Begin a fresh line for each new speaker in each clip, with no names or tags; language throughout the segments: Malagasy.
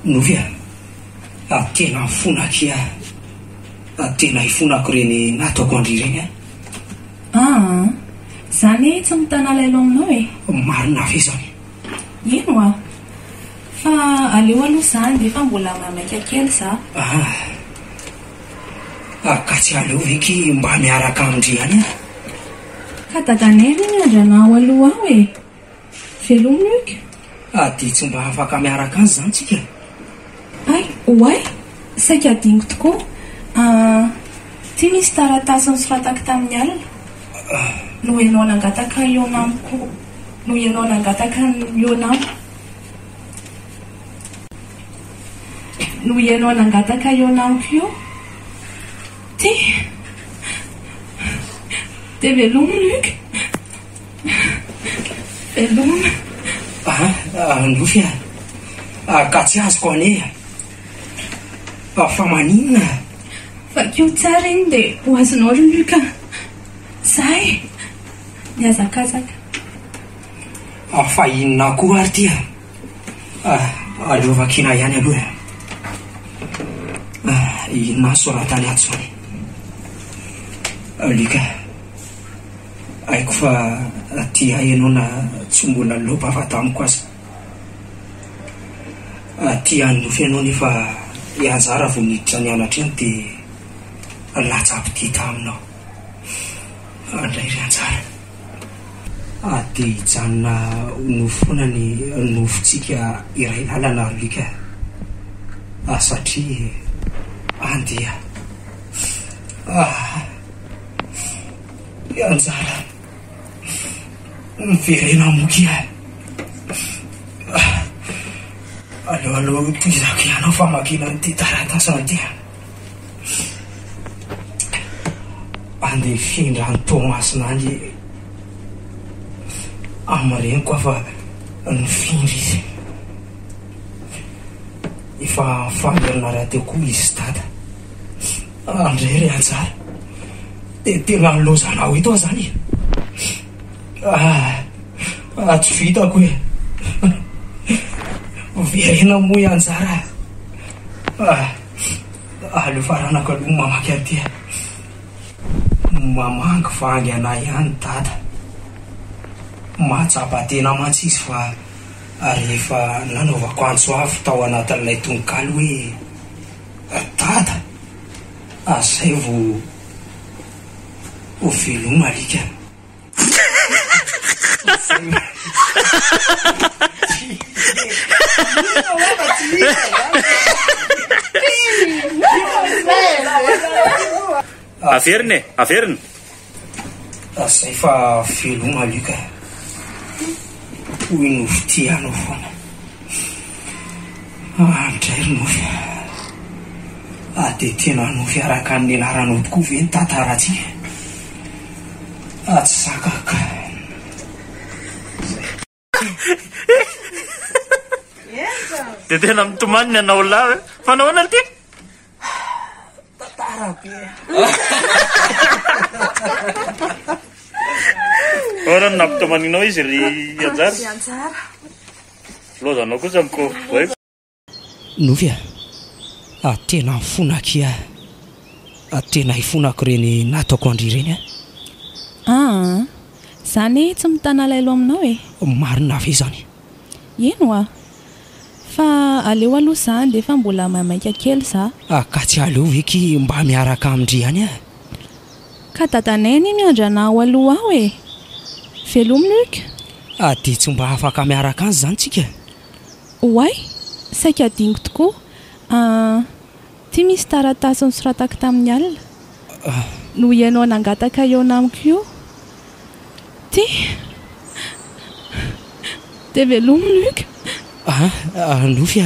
Novia, tena mifonako tena hifonako reny nataoko andry reny
zany tsy mitana lailo aminao
marina ve zany?
Ino fa aleo aloha zany dia efa mbola mamaika kely za
ka tsy aleo veky mba miaraka amindry any
ka daganay ny andranao aloha aho velomina ika
dia tsy mba afaka miaraka azy zany tsika
oay saika adingo tokoa ty misy taratasy nosoratako tamin'ny alina no ianao nangataka eo namiko no ianao nangataka eo namiko no ianao nangataka eo namiko io ty dia velomina ika velomina
Novia, ka tsy azoko ane fa maninona
fa kio tsara iny dia ho azonao loloka zay miazakazaka
fa inona koa ary ty aleovakina ihany aloha inona soratany ato zany lika haiko fa ty ianao na tsy mbola lopa fa tamiko aza ty anofy ianao nefa ianjara vo niditra ny anatra iny dia latsaby ty taminao andray ry anjara dia hijanona nofona ny nofotsika iray lalana lika satria andia anjara miverena moky aleoaloha toizako ianao famakina nyty taratasana ty andeha findra ny tomasina any amreny koa fa nifindra izy efa famerina raha teo koa izy dada andray ry anjara dia tena nilozanao ito zany tsy vitako verena moa anjara aleo faranako aloha mamaky aty mamangy fa angy anay ihany dada mahatsapa tena mantsy izy fa rehefa nanaovako antso avy tao anatin'ilay tonokalo hoe dada zay vo veloma alika
averina
zay fa veloma alika hoy nofo ty anao foana andray ry nofy dia tena nofy araka ny anaranao tokoa ve ny tantaratsika tsy zakaka
dia tena mitomaniny anao lahy fa nahoana ty
tantara be
ora ny nampitomaninao izy ry anjara lozanao kosa miko
nofy tena mifonako tena hifonako reny nataoko andry reny
zany tsy mitana lailo aminao
marina ve zany?
Ino fa aleo aloha zany dia efa mbola mamaika kely za
ka tsy aleo veky mba miaraka amindry any
ka dadanay ny miandranao aloha aho velomina ika
dia tsy mba afaka miaraka azy zany tsika
oay saika adingo tokoa ty misy taratasy nosoratako tamin'ny alina no ianao nangataka eo namiko io ty dia velomina ika
nofy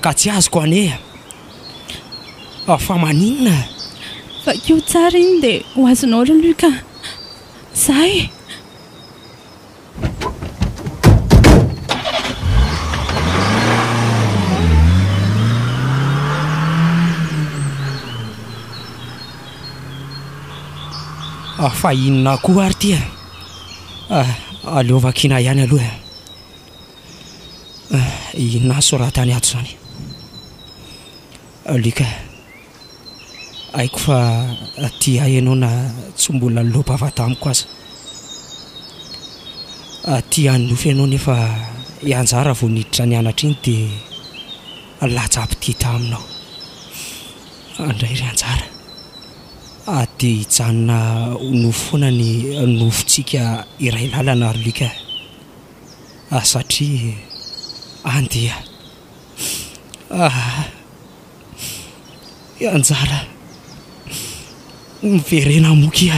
ka tsy azoko ane fa maninona
fa kio tsara iny dia ho azonao loloka zay
fa inona koa ary ty aleovakina ihany aloha inona soratany ato zany alika haiko fa ty ahenao na tsy mbola lobavata amiko aza ty anofy ianao nefa ianjara vao niditra ny anatra iny dia latsaby ty taminao andray ry anjara dia hijanona nofo foana ny nofontsika iray lalana alika satria andeha anjara miverena moky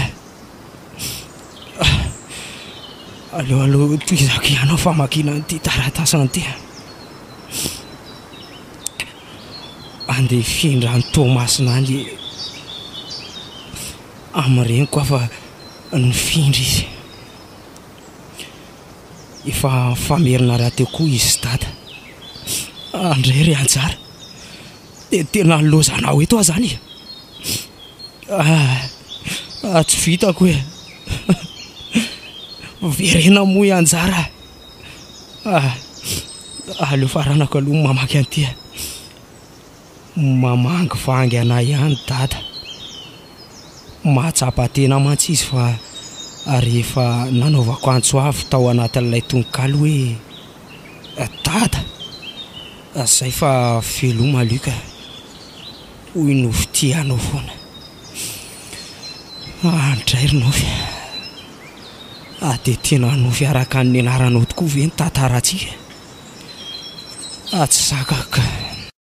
aleoaleo toizako ianao famakina nyty taratasany ty andeha findra ny Tomasina any amin'ireny koa fa nifindra izy efa famerina raha teo koa izy dada andray ry anjara dia tena lozanao eto zany tsy vitako hoe verena moa anjara aleo faranako aloha mamaky an'ity mamangy vangy anay ihany dada mahatsapa tena mantsy izy fa rehefa nanaovako antso avy tao anatin'ilay tononkalo hoe dada zay fa veloma alika hoy nofy ty anao foana andray ry nofy dia tena nofy araka ny anaranao tokoa ve ny tantaratsika tsy zakaka